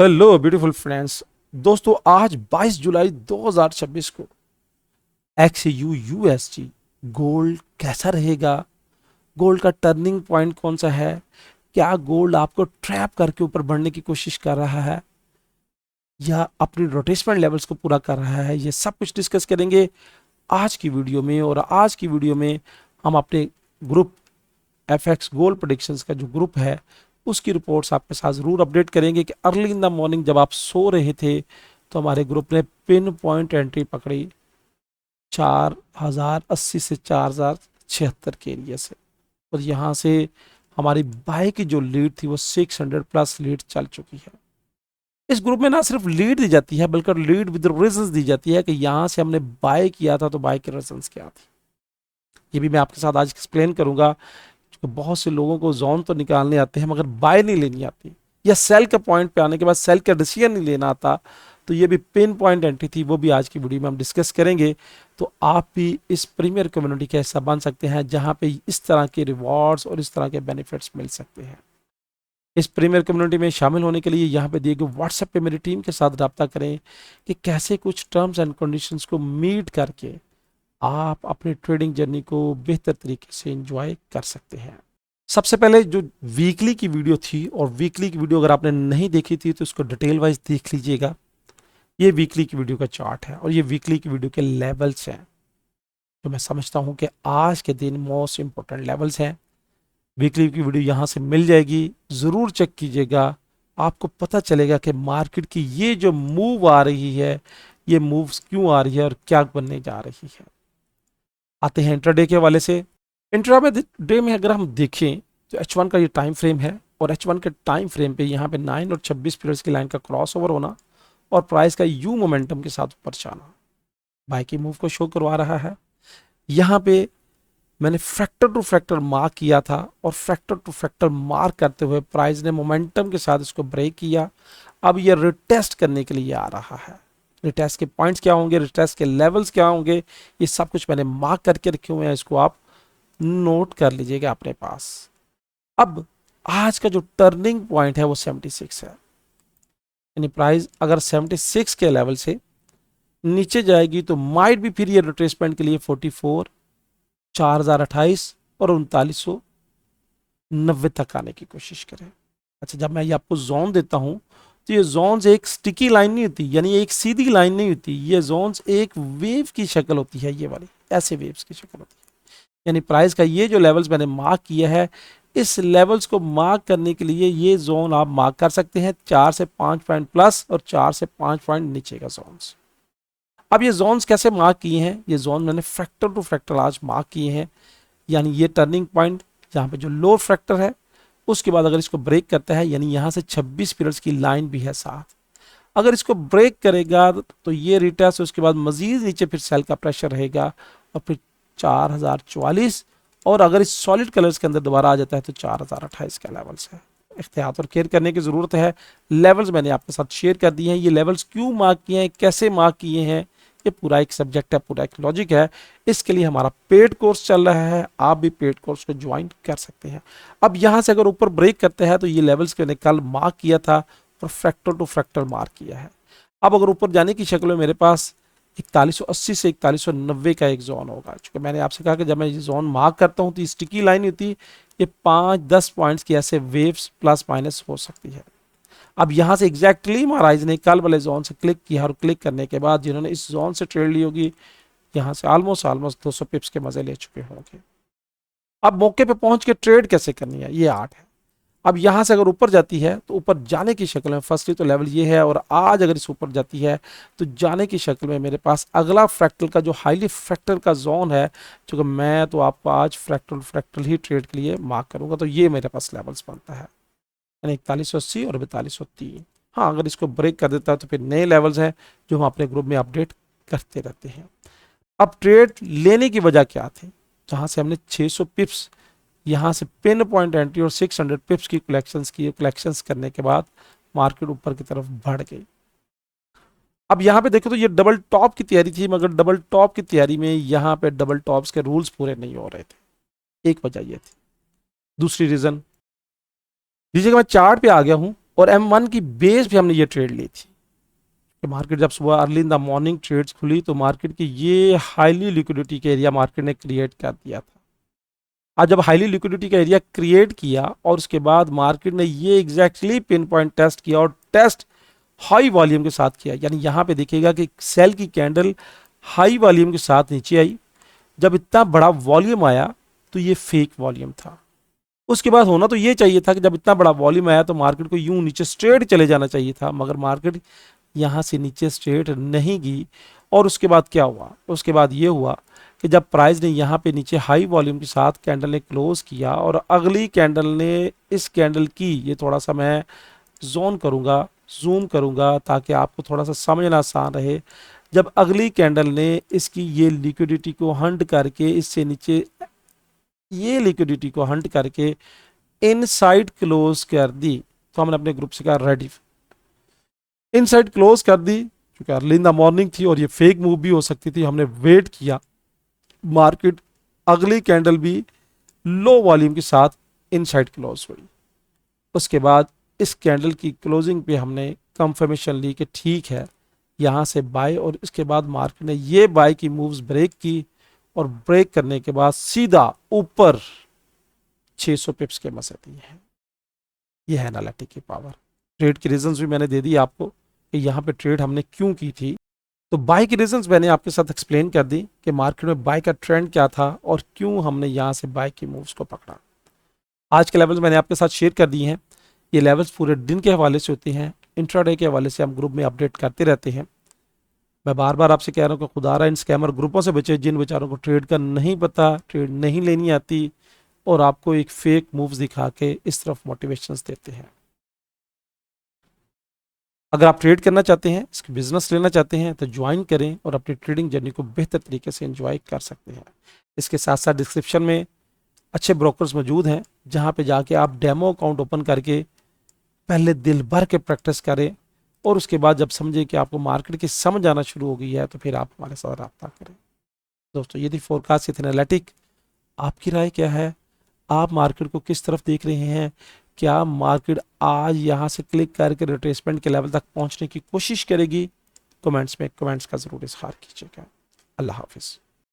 Hello beautiful friends. दोस्तों आज 22 जुलाई 2026 को XAU USG गोल्ड कैसा रहेगा, गोल्ड का टर्निंग पॉइंट कौन सा है, क्या गोल्ड आपको ट्रैप करके ऊपर बढ़ने की कोशिश कर रहा है या अपनी रोटेशनल लेवल्स को पूरा कर रहा है, ये सब कुछ डिस्कस करेंगे आज की वीडियो में। और आज की वीडियो में हम अपने ग्रुप FX गोल्ड प्रेडिक्शंस का जो ग्रुप है उसकी रिपोर्ट्स आपके साथ ज़रूर अपडेट करेंगे कि अर्ली इन द मॉर्निंग जब आप सो रहे थे तो हमारे ग्रुप ने पिन पॉइंट एंट्री पकड़ी 4080 से 4076 के एरिया से, और यहाँ से हमारी बाय की जो लीड थी वो 600 प्लस लीड चल चुकी है। इस ग्रुप में ना सिर्फ लीड दी जाती है बल्कि लीड विद रीजंस दी जाती है कि यहाँ से हमने बाय किया था तो बाय के रीजंस क्या थे, ये भी मैं आपके साथ आज एक्सप्लेन करूंगा। तो बहुत से लोगों को जोन तो निकालने आते हैं मगर बाय नहीं लेनी आती, या सेल के पॉइंट पे आने के बाद सेल का डिसीजन नहीं लेना आता, तो ये भी पिन पॉइंट एंट्री थी, वो भी आज की वीडियो में हम डिस्कस करेंगे। तो आप भी इस प्रीमियर कम्युनिटी का हिस्सा बन सकते हैं जहां पे इस तरह के रिवॉर्ड्स और इस तरह के बेनिफिट्स मिल सकते हैं। इस प्रीमियर कम्युनिटी में शामिल होने के लिए यहाँ पे दिए गए व्हाट्सएप पे मेरी टीम के साथ रब्ता करें कि कैसे कुछ टर्म्स एंड कंडीशंस को मीट करके आप अपनी ट्रेडिंग जर्नी को बेहतर तरीके से एंजॉय कर सकते हैं। सबसे पहले जो वीकली की वीडियो थी, और वीकली की वीडियो अगर आपने नहीं देखी थी तो उसको डिटेल वाइज देख लीजिएगा। ये वीकली की वीडियो का चार्ट है और ये वीकली की वीडियो के लेवल्स हैं जो मैं समझता हूं कि आज के दिन मोस्ट इंपॉर्टेंट लेवल्स हैं। वीकली की वीडियो यहां से मिल जाएगी, ज़रूर चेक कीजिएगा। आपको पता चलेगा कि मार्केट की ये जो मूव आ रही है ये मूव्स क्यों आ रही है और क्या बनने जा रही है। आते हैं इंट्राडे के हवाले से। इंट्राडे में अगर हम देखें तो H1 का ये टाइम फ्रेम है और H1 के टाइम फ्रेम पे यहाँ पे 9 और 26 पीरियड्स की लाइन का क्रॉस ओवर होना और प्राइस का यू मोमेंटम के साथ ऊपर जाना बाय की मूव को शो करवा रहा है। यहाँ पे मैंने फ्रैक्टर टू फ्रैक्टर मार्क किया था और फ्रैक्टर टू फ्रैक्टर मार्क करते हुए प्राइस ने मोमेंटम के साथ इसको ब्रेक किया। अब ये रिटेस्ट करने के लिए आ रहा है। रिटेस्ट के पॉइंट्स क्या होंगे, रिटेस्ट के लेवल्स क्या होंगे, ये सब कुछ मैंने मार्क करके रखे हुए हैं, इसको आप नोट कर लीजिएगा अपने पास। अब आज का जो टर्निंग पॉइंट है वो 76 है, यानी प्राइस अगर 76 के लेवल से नीचे जाएगी तो माइट भी फिर ये रिट्रेसमेंट के लिए 44, 4028 और 3990 तक आने की कोशिश करें। अच्छा, जब मैं ये आपको जोन देता हूं तो ये जोन्स एक स्टिकी लाइन नहीं होती, यानी एक सीधी लाइन नहीं होती, ये जोन्स एक वेव की शक्ल होती है, ये वाली ऐसे वेव्स की शक्ल होती है। यानी प्राइस का ये जो लेवल्स मैंने मार्क किया है, इस लेवल्स को मार्क करने के लिए ये जोन आप मार्क कर सकते हैं 4 से 5 पॉइंट प्लस और 4 से 5 पॉइंट नीचे का जोन्स। अब ये जोन्स कैसे मार्क किए हैं, ये जोन मैंने फ्रैक्टर टू फ्रैक्टर आज मार्क किए हैं, यानी ये टर्निंग पॉइंट जहाँ पे जो लो फ्रैक्टर है उसके बाद अगर इसको ब्रेक करता है, यानी यहाँ से 26 पीरियड्स की लाइन भी है साथ, अगर इसको ब्रेक करेगा तो ये रिटेस्ट, उसके बाद मजीद नीचे फिर सेल का प्रेशर रहेगा और फिर 4044, और अगर इस सॉलिड कलर्स के अंदर दोबारा आ जाता है तो 4028 का लेवल्स है। एहतियात और केयर करने की ज़रूरत है। लेवल्स मैंने आपके साथ शेयर कर दिए हैं, ये लेवल्स क्यों मार्क किए हैं, कैसे मार्क किए हैं, ये पूरा एक सब्जेक्ट है, पूरा एक लॉजिक है। इसके लिए हमारा पेड कोर्स चल रहा है, आप भी पेड कोर्स को ज्वाइन कर सकते हैं। अब यहाँ से अगर ऊपर ब्रेक करते हैं तो ये लेवल्स मैंने कल मार्क किया था और फ्रैक्टर टू फ्रैक्टर मार्क किया है। अब अगर ऊपर जाने की शक्ल में मेरे पास 4180 से 4190 का एक जोन होगा, क्योंकि मैंने आपसे कहा कि जब मैं ये जोन मार्क करता हूँ तो स्टिकी लाइन होती, ये 5-10 पॉइंट्स की ऐसे वेव्स प्लस माइनस हो सकती है। अब यहाँ से एग्जैक्टली महाराज ने कल वाले जोन से क्लिक किया और क्लिक करने के बाद जिन्होंने इस जोन से ट्रेड ली होगी यहाँ से ऑलमोस्ट 200 पिप्स के मजे ले चुके होंगे। अब मौके पे पहुंच के ट्रेड कैसे करनी है, ये आर्ट है। अब यहाँ से अगर ऊपर जाती है तो ऊपर जाने की शक्ल में फर्स्टली तो लेवल ये है, और आज अगर इस ऊपर जाती है तो जाने की शक्ल में मेरे पास अगला फ्रैक्टल का जो हाईली फ्रैक्टल का जोन है, क्योंकि मैं तो आपको आज फ्रैक्टल ही ट्रेड के लिए मार्क करूंगा, तो ये मेरे पास लेवल्स बनता है, यानी 4180 और 4203। हाँ, अगर इसको ब्रेक कर देता है तो फिर नए लेवल्स हैं जो हम अपने ग्रुप में अपडेट करते रहते हैं। अब ट्रेड लेने की वजह क्या थी, जहाँ से हमने 600 पिप्स यहाँ से पिन पॉइंट एंट्री और 600 पिप्स की कलेक्शंस करने के बाद मार्केट ऊपर की तरफ बढ़ गई। अब यहाँ पे देखो तो ये डबल टॉप की तैयारी थी, मगर डबल टॉप की तैयारी में यहाँ पे डबल टॉप्स के रूल्स पूरे नहीं हो रहे थे, एक वजह ये थी। दूसरी रीजन लीजिएगा, मैं चार्ट पे आ गया हूँ और M1 की बेस पे हमने ये ट्रेड ली थी कि मार्केट जब सुबह early in the morning trades खुली तो मार्केट की ये हाईली लिक्विडिटी का एरिया मार्केट ने क्रिएट कर दिया था। आज जब हाईली लिक्विडिटी का एरिया क्रिएट किया और उसके बाद मार्केट ने ये एग्जैक्टली पिन पॉइंट टेस्ट किया और टेस्ट हाई वॉल्यूम के साथ किया, यानी यहाँ पे देखिएगा कि सेल की कैंडल हाई वॉल्यूम के साथ नीचे आई। जब इतना बड़ा वॉल्यूम आया तो ये फेक वॉल्यूम था। उसके बाद होना तो ये चाहिए था कि जब इतना बड़ा वॉल्यूम आया तो मार्केट को यूं नीचे स्ट्रेट चले जाना चाहिए था, मगर मार्केट यहाँ से नीचे स्ट्रेट नहीं गई। और उसके बाद क्या हुआ, उसके बाद ये हुआ कि जब प्राइस ने यहाँ पे नीचे हाई वॉल्यूम के साथ कैंडल ने क्लोज किया और अगली कैंडल ने इस कैंडल की, ये थोड़ा सा मैं जोन करूँगा, जूम करूँगा ताकि आपको थोड़ा सा समझना आसान रहे। जब अगली कैंडल ने इसकी ये लिक्विडिटी को हंट करके इससे नीचे ये लिक्विडिटी को हंट करके इनसाइड क्लोज कर दी तो हमने अपने ग्रुप से कहा रेडी, इनसाइड क्लोज कर दी क्योंकि अर्ली इन द मॉर्निंग थी और ये फेक मूव भी हो सकती थी। हमने वेट किया, मार्केट अगली कैंडल भी लो वॉल्यूम के साथ इनसाइड क्लोज हुई। उसके बाद इस कैंडल की क्लोजिंग पे हमने कंफर्मेशन ली कि ठीक है यहाँ से बाय, और इसके बाद मार्केट ने ये बाय की मूव्स ब्रेक की और ब्रेक करने के बाद सीधा ऊपर 600 पिप्स के मसे दी है। ये है एनालिटिक की पावर। ट्रेड के रीजंस भी मैंने दे दी आपको कि यहाँ पे ट्रेड हमने क्यों की थी। तो बाय की रीजंस मैंने आपके साथ एक्सप्लेन कर दी कि मार्केट में बाय का ट्रेंड क्या था और क्यों हमने यहाँ से बाय की मूव्स को पकड़ा। आज के लेवल्स मैंने आपके साथ शेयर कर दिए हैं। ये लेवल्स पूरे दिन के हवाले से होते हैं, इंट्राडे के हवाले से हम ग्रुप में अपडेट करते रहते हैं। मैं बार बार आपसे कह रहा हूँ कि खुदारा इन स्कैमर ग्रुपों से बचे जिन बेचारों को ट्रेड का नहीं पता, ट्रेड नहीं लेनी आती और आपको एक फेक मूव्स दिखा के इस तरफ मोटिवेशंस देते हैं। अगर आप ट्रेड करना चाहते हैं, इसके बिजनेस लेना चाहते हैं तो ज्वाइन करें और अपनी ट्रेडिंग जर्नी को बेहतर तरीके से एंजॉय कर सकते हैं। इसके साथ साथ डिस्क्रिप्शन में अच्छे ब्रोकर्स मौजूद हैं जहां पे जाके आप डेमो अकाउंट ओपन करके पहले दिल भर के प्रैक्टिस करें और उसके बाद जब समझें कि आपको मार्केट की समझ आना शुरू हो गई है तो फिर आप हमारे साथ रब्ता करें। दोस्तों ये थी फोरकास्ट विद एनालिटिक। आपकी राय क्या है? आप मार्केट को किस तरफ देख रहे हैं? क्या मार्केट आज यहाँ से क्लिक करके रिट्रेसमेंट के लेवल तक पहुँचने की कोशिश करेगी? कमेंट्स में कमेंट्स का ज़रूर इजहार कीजिएगा। अल्लाह हाफिज़।